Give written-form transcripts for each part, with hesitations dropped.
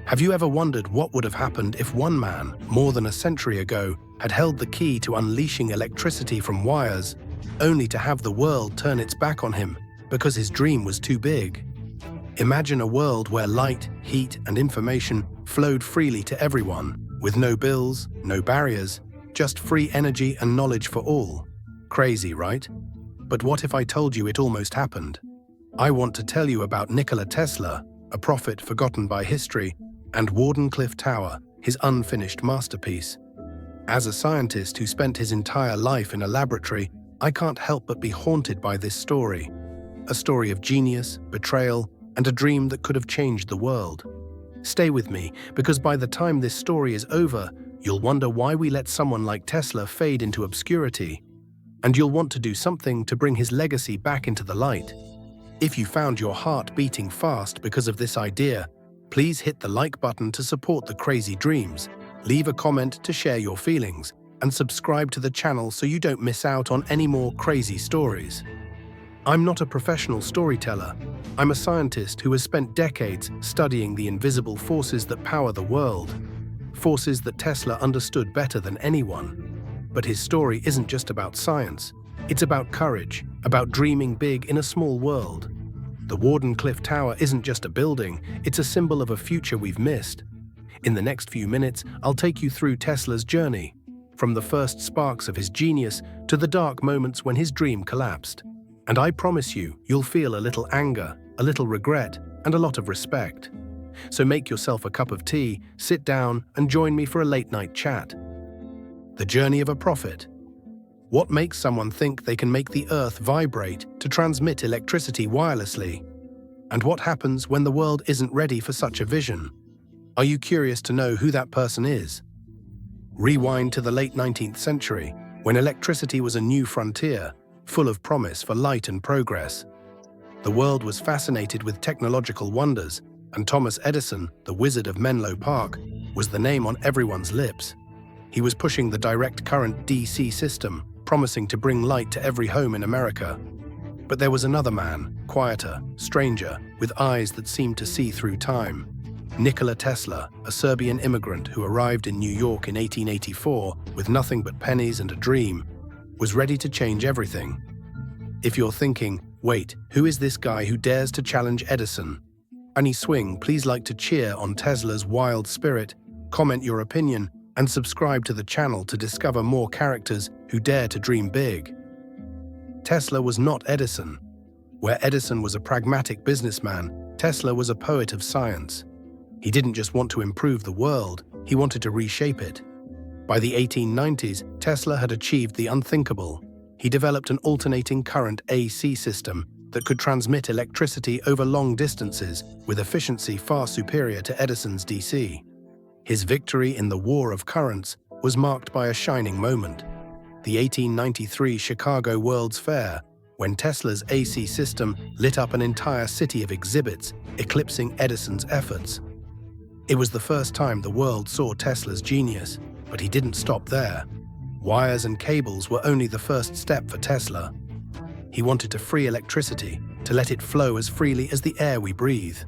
Have you ever wondered what would have happened if one man, more than a century ago, had held the key to unleashing electricity from wires, only to have the world turn its back on him because his dream was too big? Imagine a world where light, heat, and information flowed freely to everyone, with no bills, no barriers, just free energy and knowledge for all. Crazy, right? But what if I told you it almost happened? I want to tell you about Nikola Tesla, a prophet forgotten by history, and Wardenclyffe Tower, his unfinished masterpiece. As a scientist who spent his entire life in a laboratory, I can't help but be haunted by this story. A story of genius, betrayal, and a dream that could have changed the world. Stay with me, because by the time this story is over, you'll wonder why we let someone like Tesla fade into obscurity. And you'll want to do something to bring his legacy back into the light. If you found your heart beating fast because of this idea, please hit the like button to support the crazy dreams, leave a comment to share your feelings, and subscribe to the channel so you don't miss out on any more crazy stories. I'm not a professional storyteller. I'm a scientist who has spent decades studying the invisible forces that power the world, forces that Tesla understood better than anyone. But his story isn't just about science. It's about courage, about dreaming big in a small world. The Wardenclyffe Tower isn't just a building, it's a symbol of a future we've missed. In the next few minutes, I'll take you through Tesla's journey, from the first sparks of his genius to the dark moments when his dream collapsed. And I promise you, you'll feel a little anger, a little regret, and a lot of respect. So make yourself a cup of tea, sit down, and join me for a late-night chat. The journey of a prophet. What makes someone think they can make the earth vibrate to transmit electricity wirelessly? And what happens when the world isn't ready for such a vision? Are you curious to know who that person is? Rewind to the late 19th century, when electricity was a new frontier, full of promise for light and progress. The world was fascinated with technological wonders, and Thomas Edison, the Wizard of Menlo Park, was the name on everyone's lips. He was pushing the direct current DC system, promising to bring light to every home in America. But there was another man, quieter, stranger, with eyes that seemed to see through time. Nikola Tesla, a Serbian immigrant who arrived in New York in 1884 with nothing but pennies and a dream, was ready to change everything. If you're thinking, wait, who is this guy who dares to challenge Edison? Any swing, please like to cheer on Tesla's wild spirit, comment your opinion, and subscribe to the channel to discover more characters who dare to dream big. Tesla was not Edison. Where Edison was a pragmatic businessman, Tesla was a poet of science. He didn't just want to improve the world, he wanted to reshape it. By the 1890s, Tesla had achieved the unthinkable. He developed an alternating current AC system that could transmit electricity over long distances with efficiency far superior to Edison's DC. His victory in the War of Currents was marked by a shining moment, the 1893 Chicago World's Fair, when Tesla's AC system lit up an entire city of exhibits, eclipsing Edison's efforts. It was the first time the world saw Tesla's genius, but he didn't stop there. Wires and cables were only the first step for Tesla. He wanted to free electricity, to let it flow as freely as the air we breathe.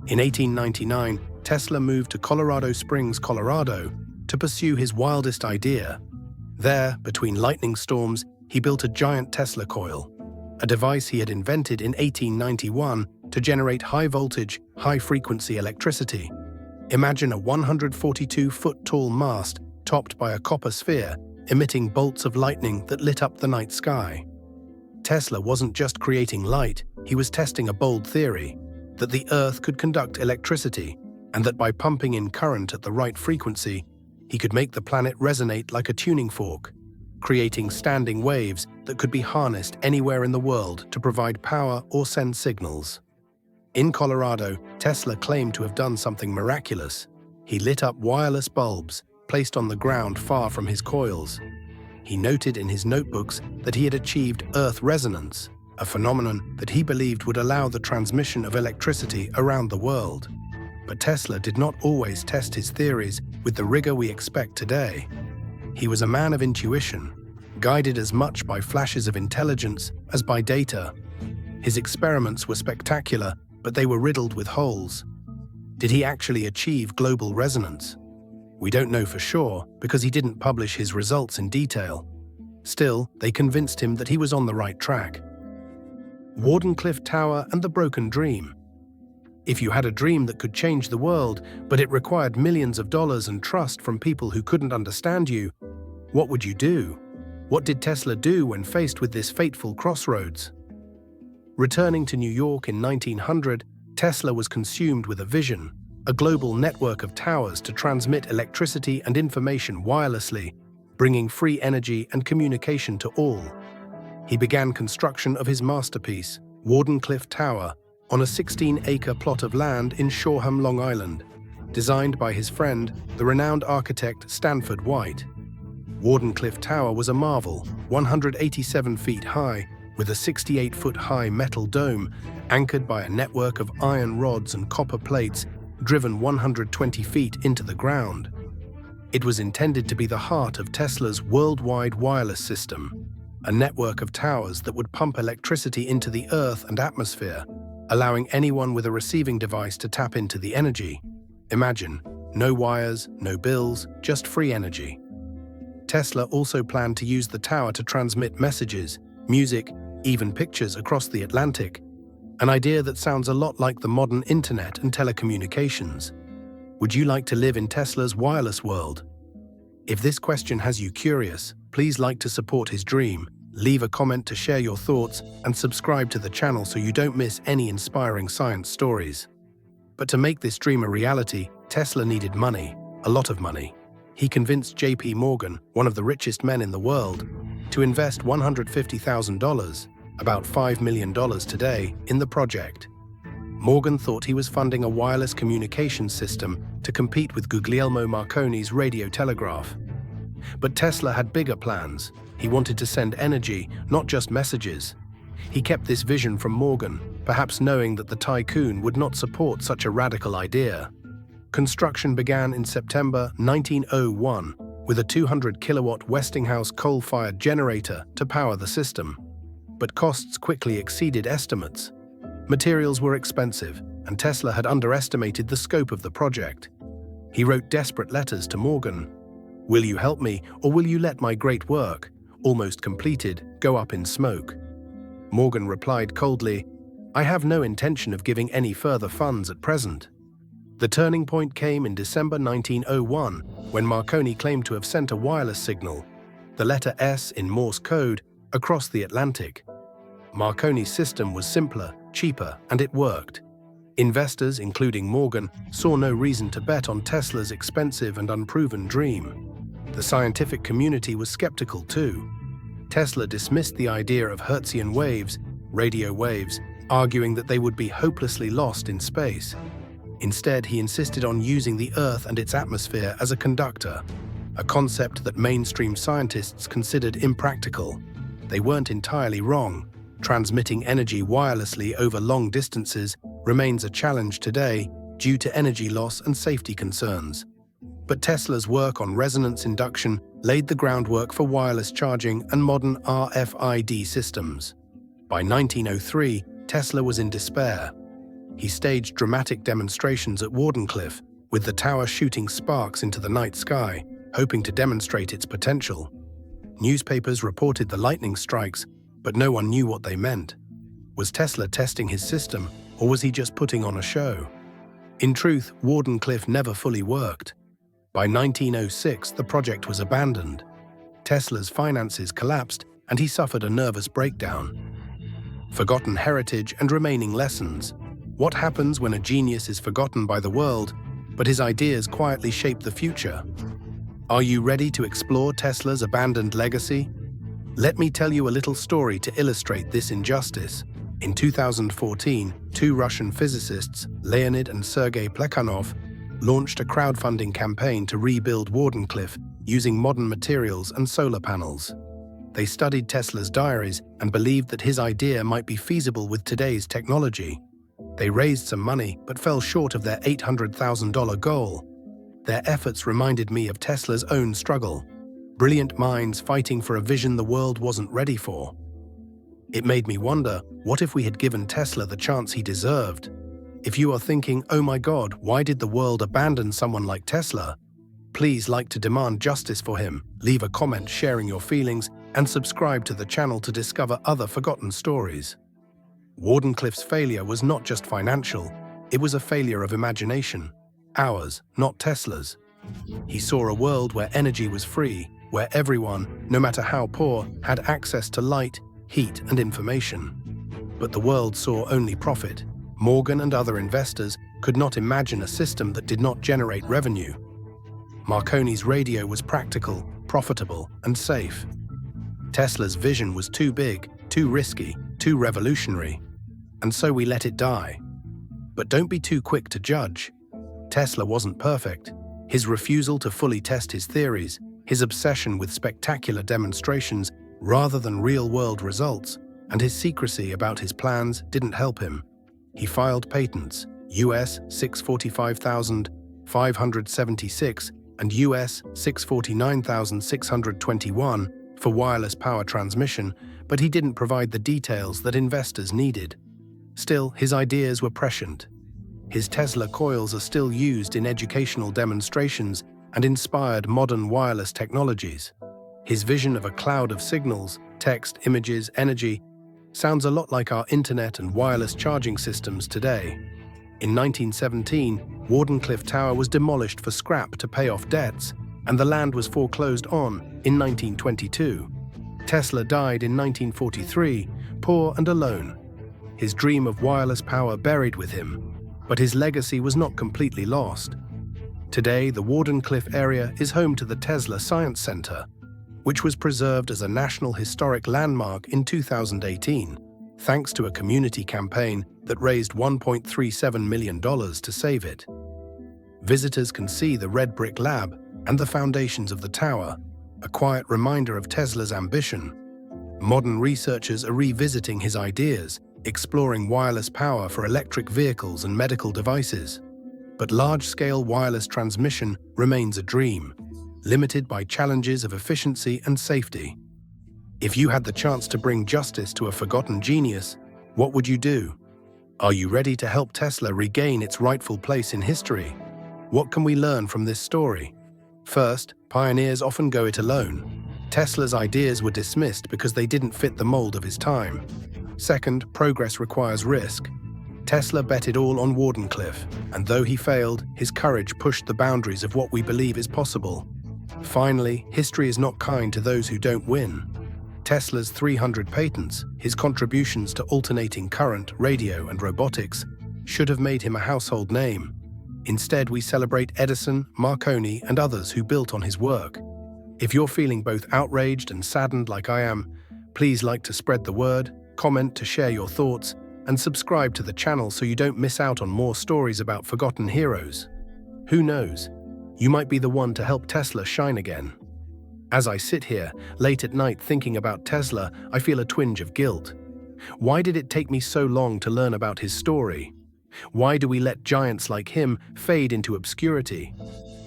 In 1899, Tesla moved to Colorado Springs, Colorado, to pursue his wildest idea. There, between lightning storms, he built a giant Tesla coil, a device he had invented in 1891 to generate high-voltage, high-frequency electricity. Imagine a 142-foot-tall mast topped by a copper sphere, emitting bolts of lightning that lit up the night sky. Tesla wasn't just creating light, he was testing a bold theory, that the Earth could conduct electricity, and that by pumping in current at the right frequency, he could make the planet resonate like a tuning fork, creating standing waves that could be harnessed anywhere in the world to provide power or send signals. In Colorado, Tesla claimed to have done something miraculous. He lit up wireless bulbs, placed on the ground far from his coils. He noted in his notebooks that he had achieved Earth resonance, a phenomenon that he believed would allow the transmission of electricity around the world. But Tesla did not always test his theories with the rigor we expect today. He was a man of intuition, guided as much by flashes of intelligence as by data. His experiments were spectacular, but they were riddled with holes. Did he actually achieve global resonance? We don't know for sure because he didn't publish his results in detail. Still, they convinced him that he was on the right track. Wardenclyffe Tower and the Broken Dream. If you had a dream that could change the world, but it required millions of dollars and trust from people who couldn't understand you, what would you do? What did Tesla do when faced with this fateful crossroads? Returning to New York in 1900, Tesla was consumed with a vision, a global network of towers to transmit electricity and information wirelessly, bringing free energy and communication to all. He began construction of his masterpiece, Wardenclyffe Tower, on a 16-acre plot of land in Shoreham, Long Island, designed by his friend, the renowned architect Stanford White. Wardenclyffe Tower was a marvel, 187 feet high, with a 68-foot-high metal dome anchored by a network of iron rods and copper plates driven 120 feet into the ground. It was intended to be the heart of Tesla's worldwide wireless system, a network of towers that would pump electricity into the Earth and atmosphere, allowing anyone with a receiving device to tap into the energy. Imagine, no wires, no bills, just free energy. Tesla also planned to use the tower to transmit messages, music, even pictures across the Atlantic, an idea that sounds a lot like the modern internet and telecommunications. Would you like to live in Tesla's wireless world? If this question has you curious, please like to support his dream, leave a comment to share your thoughts, and subscribe to the channel so you don't miss any inspiring science stories. But to make this dream a reality, Tesla needed money, a lot of money. He convinced J.P. Morgan, one of the richest men in the world, to invest $150,000, about $5 million today, in the project. Morgan thought he was funding a wireless communications system to compete with Guglielmo Marconi's radio telegraph. But Tesla had bigger plans. He wanted to send energy, not just messages. He kept this vision from Morgan, perhaps knowing that the tycoon would not support such a radical idea. Construction began in September 1901 with a 200-kilowatt Westinghouse coal-fired generator to power the system. But costs quickly exceeded estimates. Materials were expensive, and Tesla had underestimated the scope of the project. He wrote desperate letters to Morgan. "Will you help me, or will you let my great work, almost completed, go up in smoke?" Morgan replied coldly, "I have no intention of giving any further funds at present." The turning point came in December 1901, when Marconi claimed to have sent a wireless signal, the letter S in Morse code, across the Atlantic. Marconi's system was simpler, cheaper, and it worked. Investors, including Morgan, saw no reason to bet on Tesla's expensive and unproven dream. The scientific community was skeptical too. Tesla dismissed the idea of Hertzian waves, radio waves, arguing that they would be hopelessly lost in space. Instead, he insisted on using the Earth and its atmosphere as a conductor, a concept that mainstream scientists considered impractical. They weren't entirely wrong. Transmitting energy wirelessly over long distances remains a challenge today due to energy loss and safety concerns. But Tesla's work on resonance induction laid the groundwork for wireless charging and modern RFID systems. By 1903, Tesla was in despair. He staged dramatic demonstrations at Wardenclyffe, with the tower shooting sparks into the night sky, hoping to demonstrate its potential. Newspapers reported the lightning strikes, but no one knew what they meant. Was Tesla testing his system, or was he just putting on a show? In truth, Wardenclyffe never fully worked. By 1906, the project was abandoned. Tesla's finances collapsed, and he suffered a nervous breakdown. Forgotten heritage and remaining lessons. What happens when a genius is forgotten by the world, but his ideas quietly shape the future? Are you ready to explore Tesla's abandoned legacy? Let me tell you a little story to illustrate this injustice. In 2014, two Russian physicists, Leonid and Sergei Plekhanov, launched a crowdfunding campaign to rebuild Wardenclyffe using modern materials and solar panels. They studied Tesla's diaries and believed that his idea might be feasible with today's technology. They raised some money but fell short of their $800,000 goal. Their efforts reminded me of Tesla's own struggle. Brilliant minds fighting for a vision the world wasn't ready for. It made me wonder, what if we had given Tesla the chance he deserved? If you are thinking, oh my God, why did the world abandon someone like Tesla? Please like to demand justice for him, leave a comment sharing your feelings, and subscribe to the channel to discover other forgotten stories. Wardenclyffe's failure was not just financial, it was a failure of imagination. Ours, not Tesla's. He saw a world where energy was free, where everyone, no matter how poor, had access to light, heat, and information. But the world saw only profit. Morgan and other investors could not imagine a system that did not generate revenue. Marconi's radio was practical, profitable, and safe. Tesla's vision was too big, too risky, too revolutionary. And so we let it die. But don't be too quick to judge. Tesla wasn't perfect. His refusal to fully test his theories, his obsession with spectacular demonstrations rather than real-world results, and his secrecy about his plans didn't help him. He filed patents, US 645,576 and US 649,621 for wireless power transmission, but he didn't provide the details that investors needed. Still, his ideas were prescient. His Tesla coils are still used in educational demonstrations and inspired modern wireless technologies. His vision of a cloud of signals, text, images, energy, sounds a lot like our internet and wireless charging systems today. In 1917, Wardenclyffe Tower was demolished for scrap to pay off debts, and the land was foreclosed on in 1922. Tesla died in 1943, poor and alone. His dream of wireless power buried with him, but his legacy was not completely lost. Today, the Wardenclyffe area is home to the Tesla Science Center, which was preserved as a National Historic Landmark in 2018, thanks to a community campaign that raised $1.37 million to save it. Visitors can see the red brick lab and the foundations of the tower, a quiet reminder of Tesla's ambition. Modern researchers are revisiting his ideas, exploring wireless power for electric vehicles and medical devices. But large-scale wireless transmission remains a dream, limited by challenges of efficiency and safety. If you had the chance to bring justice to a forgotten genius, what would you do? Are you ready to help Tesla regain its rightful place in history? What can we learn from this story? First, pioneers often go it alone. Tesla's ideas were dismissed because they didn't fit the mold of his time. Second, progress requires risk. Tesla bet it all on Wardenclyffe, and though he failed, his courage pushed the boundaries of what we believe is possible. Finally, history is not kind to those who don't win. Tesla's 300 patents, his contributions to alternating current, radio, and robotics, should have made him a household name. Instead, we celebrate Edison, Marconi, and others who built on his work. If you're feeling both outraged and saddened like I am, please like to spread the word, comment to share your thoughts, and subscribe to the channel so you don't miss out on more stories about forgotten heroes. Who knows? You might be the one to help Tesla shine again. As I sit here, late at night thinking about Tesla, I feel a twinge of guilt. Why did it take me so long to learn about his story? Why do we let giants like him fade into obscurity?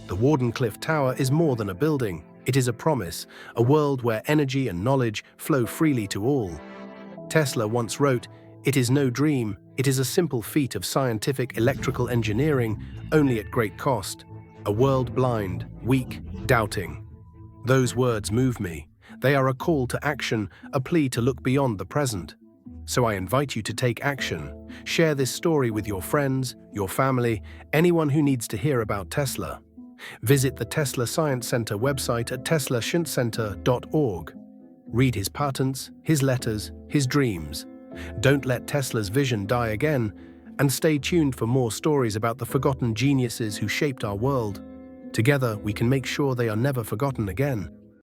The Wardenclyffe Tower is more than a building. It is a promise, a world where energy and knowledge flow freely to all. Tesla once wrote, "It is no dream, it is a simple feat of scientific electrical engineering, only at great cost. A world blind, weak, doubting." Those words move me. They are a call to action, a plea to look beyond the present. So I invite you to take action. Share this story with your friends, your family, anyone who needs to hear about Tesla. Visit the Tesla Science Center website at teslasciencecenter.org. Read his patents, his letters, his dreams. Don't let Tesla's vision die again, and stay tuned for more stories about the forgotten geniuses who shaped our world. Together, we can make sure they are never forgotten again.